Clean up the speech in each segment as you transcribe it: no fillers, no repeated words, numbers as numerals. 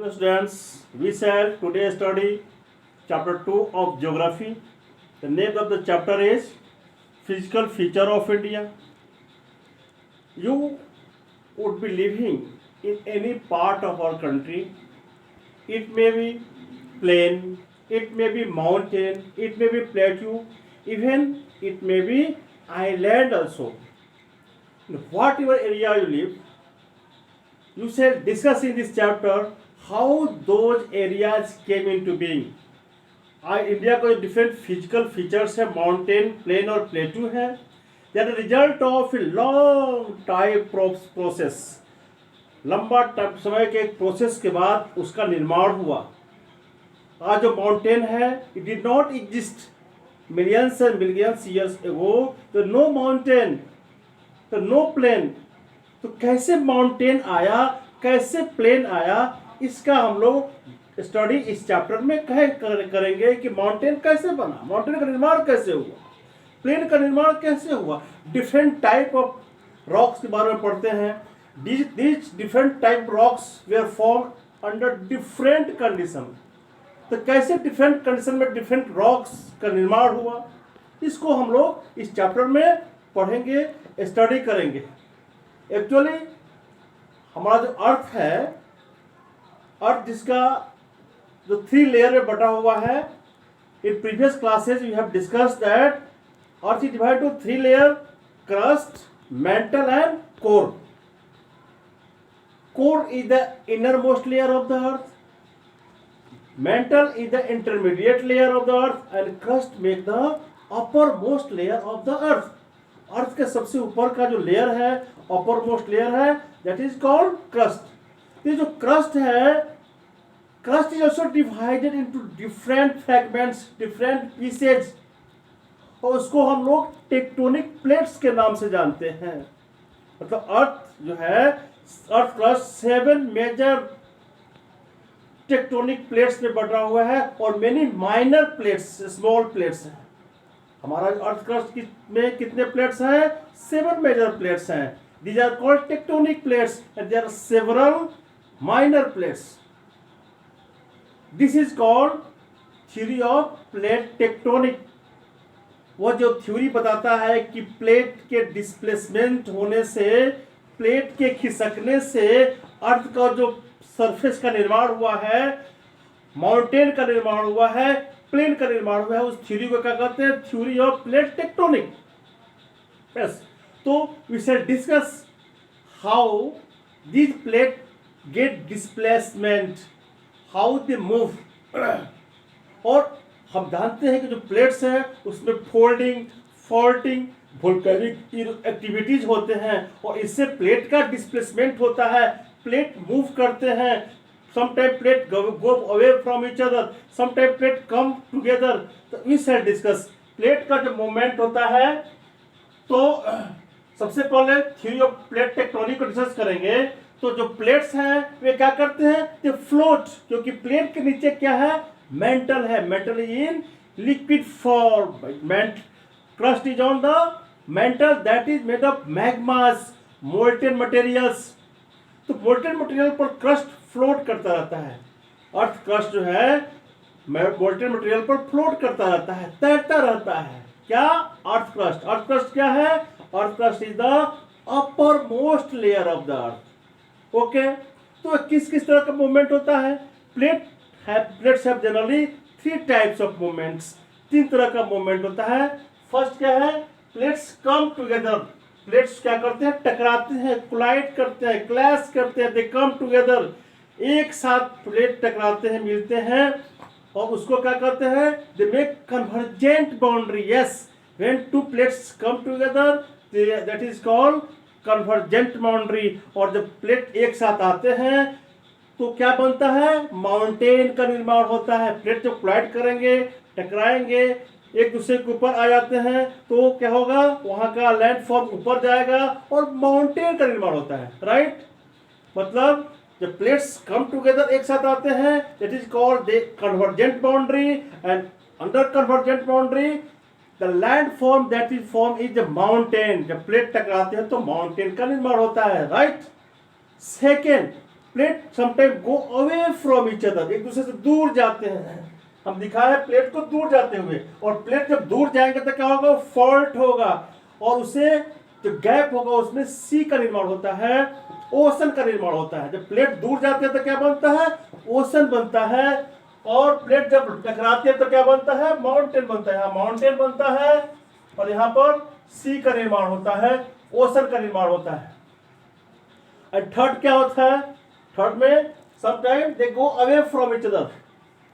Hello students, we shall today study chapter 2 of geography. The name of the chapter is Physical Feature of India. You would be living in any part of our country. It may be plain, it may be mountain, it may be plateau, even it may be island also. In whatever area you live, you shall discuss in this chapter how those areas came into being. India को जो different physical features है, mountain, plain और plateau है, they are result of a long time process. लंबा समय के एक process के बाद उसका निर्माण हुआ. आज जो माउंटेन है, it did not exist millions and millions years ago. तो नो माउंटेन, तो नो प्लेन. तो कैसे माउंटेन आया, कैसे प्लेन आया, इसका हम लोग स्टडी इस चैप्टर में करेंगे कि माउंटेन कैसे बना, माउंटेन का निर्माण कैसे हुआ, प्लेन का निर्माण कैसे हुआ. डिफरेंट टाइप ऑफ रॉक्स के बारे में पढ़ते हैं. these different type rocks where form under different condition. तो कैसे डिफरेंट कंडीशन में डिफरेंट रॉक्स का निर्माण हुआ, इसको हम लोग इस चैप्टर में पढ़ेंगे, स्टडी करेंगे. एक्चुअली हमारा जो अर्थ है, अर्थ जिसका जो 3 लेयर में बटा हुआ है, in previous classes we have discuss that earth is divided to 3 layer: crust, mantle and core. Core is the inner most layer of the earth, mantle is the intermediate layer of the earth and crust make the upper most layer of the earth. Earth के सबसे ऊपर का जो layer है, upper most layer है, that is called crust. ये जो crust है, crust is also divided into different fragments, different pieces, और उसको हम लोग टेक्टोनिक प्लेट्स के नाम से जानते हैं. मतलब अर्थ जो है, earth crust 7 major tectonic plates में बटा हुआ है और many minor plates, small plates हैं. हमारा अर्थ क्रस्ट में कितने प्लेट्स हैं? 7 मेजर प्लेट्स हैं. These are called tectonic plates and there are several minor plates. This is called theory of plate tectonic. वो जो थ्योरी बताता है कि प्लेट के डिस्प्लेसमेंट होने से, प्लेट के खिसकने से अर्थ का जो सरफेस का निर्माण हुआ है, माउंटेन का निर्माण हुआ है, प्लेन का निर्माण हुआ है, उस थ्योरी को क्या कहते हैं? Theory of plate tectonic. Yes. तो we shall discuss how these plates get displacement, how they move. और हम जानते हैं कि जो प्लेट्स हैं उसमें फोल्डिंग, फॉल्टिंग, वोल्केनिक एक्टिविटीज होते हैं और इससे प्लेट का डिस्प्लेसमेंट होता है. प्लेट मूव करते हैं. Sometime plate go away from each other, sometime plate come together. तो we shall discuss प्लेट का जो मूवमेंट होता है. तो सबसे पहले थ्योरी ऑफ प्लेट टेक्टोनिक को डिस्कस करेंगे. तो जो प्लेट्स हैं वे क्या करते हैं? दे फ्लोट, क्योंकि प्लेट के नीचे क्या है? मेंटल है. Mantle in liquid form. Crust is on the mantle that is made of magmas, molten materials. तो मोल्टेन मटेरियल पर क्रस्ट फ्लोट करता रहता है. अर्थ क्रस्ट जो है मोल्टेन मटेरियल पर फ्लोट करता रहता है, तैरता रहता है. क्या? Earth crust. अर्थ क्रस्ट क्या है? Earth crust is the upper most layer of the earth. Okay. तो किस किस तरह का मूवमेंट होता है? Plates have generally 3 types of movements. 3 तरह का मूवमेंट होता है. फर्स्ट क्या है? Plates come together. प्लेट्स क्या करते हैं? टकराते हैं, कोलाइड करते हैं, क्लैश करते हैं. दे कम टुगेदर. एक साथ प्लेट टकराते हैं, मिलते हैं और उसको क्या करते हैं? They make convergent boundary. Yes, when 2 plates come together, that is called convergent boundary. और जब प्लेट एक साथ आते हैं तो क्या बनता है? माउंटेन का निर्माण होता है. प्लेट जब कोलाइड करेंगे, टकराएंगे, एक दूसरे के ऊपर आ जाते हैं, तो क्या होगा? वहां का लैंडफॉर्म ऊपर जाएगा और माउंटेन का निर्माण होता है. राइट. मतलब जब प्लेट्स कम टुगेदर एक साथ आते हैं, that is called the convergent boundary. And under convergent boundary the landform that is formed is the mountain. जब प्लेट टकराते हैं तो माउंटेन का निर्माण होता है. Right. Second, plate sometime go away from each other, एक दूसरे से दूर जाते हैं। हम दिखाया है प्लेट को दूर जाते हुए, और प्लेट जब दूर जाएंगे तो क्या होगा, फॉल्ट होगा, और उसे जो गैप होगा उसमें सी का निर्माण होता है, ओशन का निर्माण होता है। जब प्लेट दूर जाते हैं तो क्या बनता है, ओशन बनता है, और प्लेट जब टकराती है तो क्या बनता है, माउंटेन बनता है। यहाँ माउंटेन बनता है और यहाँ पर सी का निर्माण होता है, ओशन का निर्माण होता है। और थर्ड क्या होता है, थर्ड में sometime they go away from each other,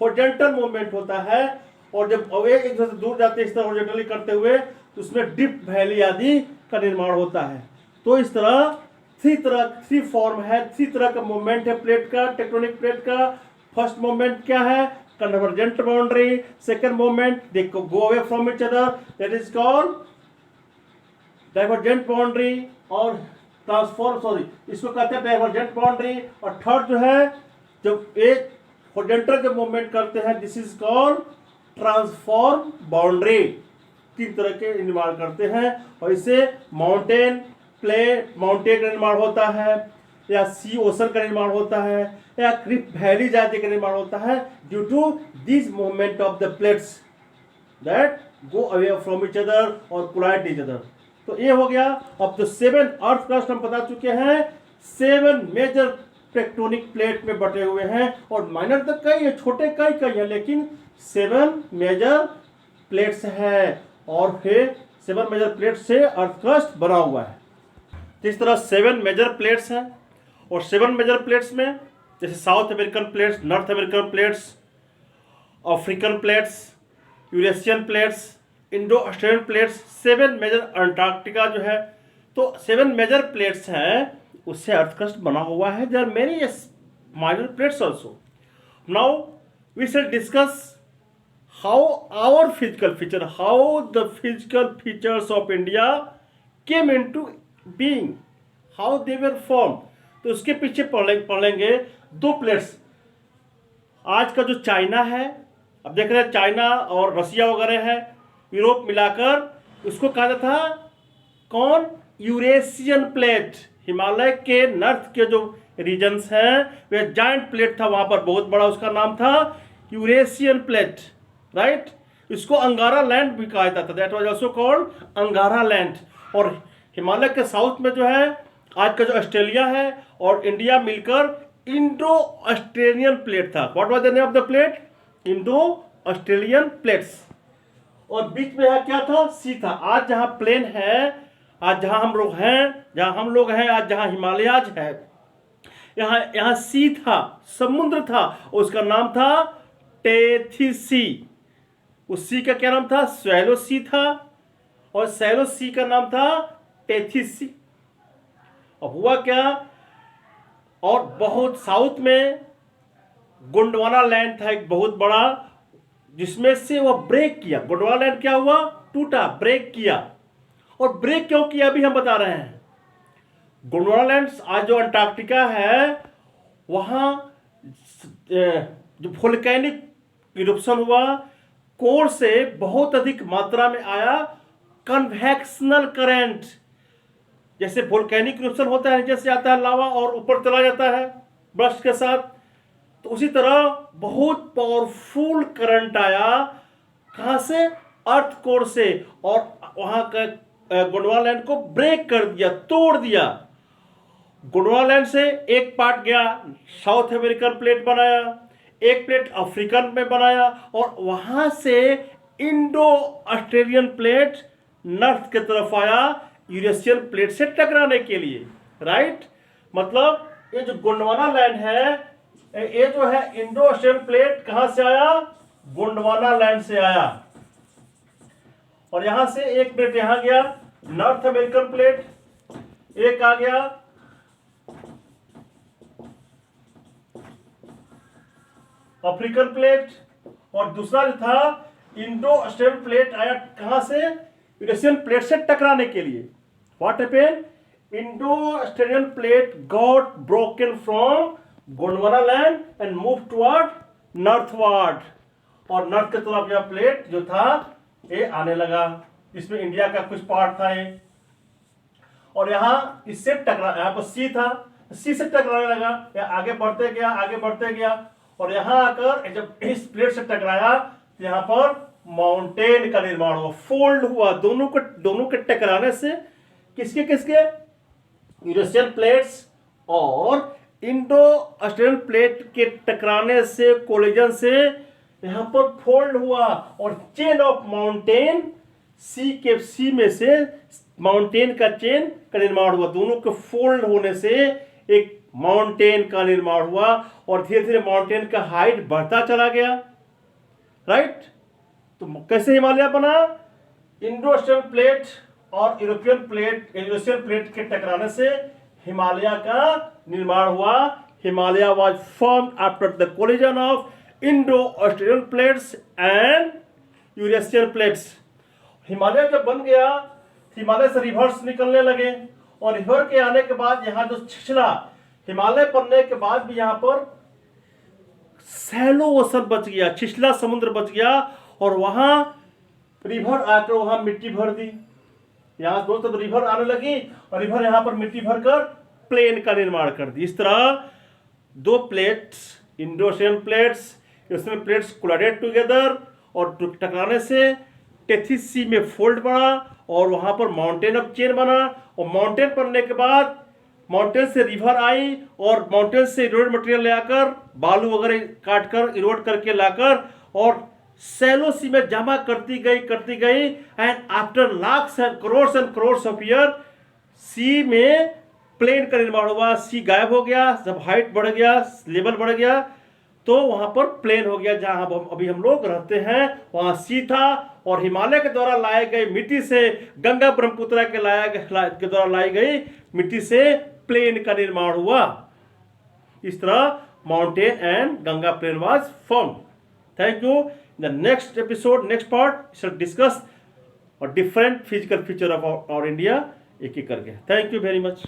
horizontal movement होता है, और जब अवे एक दूसरे से दूर जाते हैं इस तरह हॉरिजॉन्टली करते हुए तो उसमें डिप वैली आदि का निर्माण होता है। तो इस तरह थ्री फॉर्म है, थ्री तरह का मूवमेंट है प्लेट का, टेक्टोनिक प्लेट का। फर्स्ट मूवमेंट क्या है, convergent boundary. Second movement they go away from each other, that is called divergent boundary, और इसको कहते हैं डाइवर्जेंट बाउंड्री। और थर्ड जो है, जब एक हॉरिजॉन्टल जब मूवमेंट करते हैं, this is called transform boundary. तीन तरह के निर्माण करते हैं, और इससे माउंटेन का निर्माण होता है, या सी ओशन का निर्माण होता है, या क्रिप वैली जाति का निर्माण होता है, due to this movement of the plates that go away from each other और कोलाइड ईच अदर। तो ये हो गया। अब तो 7 अर्थ क्रस्ट हम बता चुके हैं, 7 मेजर टेक्टोनिक प्लेट में बटे हुए हैं, और माइनर तो कई है, छोटे कई है, लेकिन 7 मेजर प्लेट्स है, और फिर 7 मेजर प्लेट से अर्थ क्रस्ट बना हुआ है। इस तरह 7 मेजर प्लेट्स हैं, और 7 मेजर प्लेट्स में जैसे South American plates, North American plates, African plates, Eurasian plates, Indo Australian plates, 7 major Antarctica जो है, तो 7 मेजर प्लेट्स हैं, उससे अर्थ क्रस्ट बना हुआ है। There are many minor plates also. Now we shall discuss how our physical feature, how the physical features of India came into being, how they were formed। तो उसके पीछे पढ़ेंगे 2 plates. आज का जो चाइना है, अब देख रहे हैं चाइना और रसिया वगैरह है, यूरोप मिलाकर उसको कहा जाता था कौन, यूरेशियन प्लेट। हिमालय के नॉर्थ के जो रीजन्स हैं वह जाइंट प्लेट था, वहाँ पर बहुत बड़ा, उसका नाम था यूरेशियन प्लेट, राइट। इसको अंगारा लैंड भी कहा जाता था, दैट वाज आल्सो कॉल्ड अंगारा लैंड। और हिमालय के साउथ में जो है आज का जो ऑस्ट्रेलिया है और इंडिया मिलकर इंडो ऑस्ट्रेलियन प्लेट था। What was the name of the plate, Indo Australian plates. और बीच में क्या था, सी था। आज जहाँ प्लेन है, आज जहाँ हम लोग हैं, आज जहाँ हिमालयाज है, यहाँ सी था, समुद्र था, उसका नाम था टेथी सी। उस सी का क्या नाम था, स्वैलो सी था, और सैलो सी का नाम था टेथी सी। अब हुआ क्या, और बहुत साउथ में गोंडवाना लैंड था एक बहुत बड़ा, जिसमें से वह ब्रेक किया। गोंडवाना लैंड क्या हुआ, टूटा, ब्रेक किया। और ब्रेक क्यों किया अभी हम बता रहे हैं। गोंडवाना लैंड आज जो अंटार्कटिका है, वहाँ जो वोल्केनिक इरप्शन हुआ, कोर से बहुत अधिक मात्रा में आया कन्वेक्शनल करंट। जैसे वोल्केनिक इरप्शन होता है, नीचे से आता है लावा और ऊपर चला जाता है ब्रस्ट के साथ, तो उसी तरह बहुत पावरफुल करंट आया। कहाँ से, अर्थ कोर से, और वहाँ का गोंडवाना लैंड को ब्रेक कर दिया, तोड़ दिया। गोंडवाना लैंड से एक पार्ट गया, साउथ अमेरिकन प्लेट बनाया, एक प्लेट अफ्रीकन में बनाया, और वहां से इंडो ऑस्ट्रेलियन प्लेट नॉर्थ की तरफ आया यूरेशियन प्लेट से टकराने के लिए, राइट। मतलब ये जो गोंडवाना लैंड है, ये जो है इंडो ऑस्ट्रेलियन प्लेट कहां से आया, गोंडवाना लैंड से आया। और यहां से एक प्लेट यहां गया, नॉर्थ अमेरिकन प्लेट, एक आ गया अफ्रीकन प्लेट, और दूसरा जो था इंडो ऑस्ट्रेलियन प्लेट आया कहां से, यूरेशियन प्लेट से टकराने के लिए। What happened, Indo Australian plate got broken from Gondwana land and move toward northward, और नॉर्थ की तरफ यह प्लेट जो था ये आने लगा। इसमें इंडिया का कुछ पार्ट था ये, और यहाँ इससे टकरा, यहाँ पर सी था, सी से टकराने लगा, या आगे बढ़ते गया और यहाँ आकर जब इस प्लेट से टकराया तो यहाँ पर माउंटेन का निर्माण हुआ, फोल्ड हुआ। दोनों के टकराने से किसके यूरेशियन प्लेट्स और इंडो ऑस्ट्रेलियन प्लेट के टकराने से, कोलिजन से यहाँ पर फोल्ड हुआ और चेन ऑफ माउंटेन, सी में से माउंटेन का चेन का निर्माण हुआ। दोनों के फोल्ड होने से एक माउंटेन का निर्माण हुआ और धीरे धीरे माउंटेन का हाइट बढ़ता चला गया, राइट। तो कैसे हिमालय बना? इंडो ऑस्ट्रेलियन प्लेट और यूरेशियन प्लेट के टकराने से हिमालय का निर्माण हुआ। Himalaya was formed after the collision of Indo Australian plates and Eurasian plates. Himalaya जब बन गया, हिमालय से रिवर्स निकलने लगे और रिवर के आने के बाद यहाँ जो छिछला हिमालय बनने के बाद भी यहाँ पर सैलो ओशन बच गया, छिछला समुद्र बच गया और वहां रिवर आकर वहां मिट्टी भर दी। यहाँ दोस्तों तो रिवर आने लगी और रिवर यहाँ पर मिट्टी भरकर प्लेन का निर्माण कर दी। इस तरह दो plates, Indo Australian plates collided together और टकराने से टेथिस सी में फोल्ड पड़ा और वहां पर माउंटेन ऑफ चेन बना और माउंटेन बनने के बाद माउंटेन से रिवर आई और माउंटेन से इरोड मटेरियल लाकर, बालू वगैरह काट कर इरोड करके लाकर और सैलो सी में जमा करती गई and after lakhs and crores of year sea में प्लेन का निर्माण हुआ। सी गायब हो गया, जब हाइट बढ़ गया, लेवल बढ़ गया तो वहां पर प्लेन हो गया। जहां अभी हम लोग रहते हैं वहां सी था और हिमालय के द्वारा लाए गए मिट्टी से, गंगा ब्रह्मपुत्र के द्वारा लाई गई मिट्टी से प्लेन का निर्माण हुआ। इस तरह mountain and Ganga plain was formed. Thank you. In the next episode, next part, we shall discuss a different physical feature of our India एक एक करके। Thank you very much.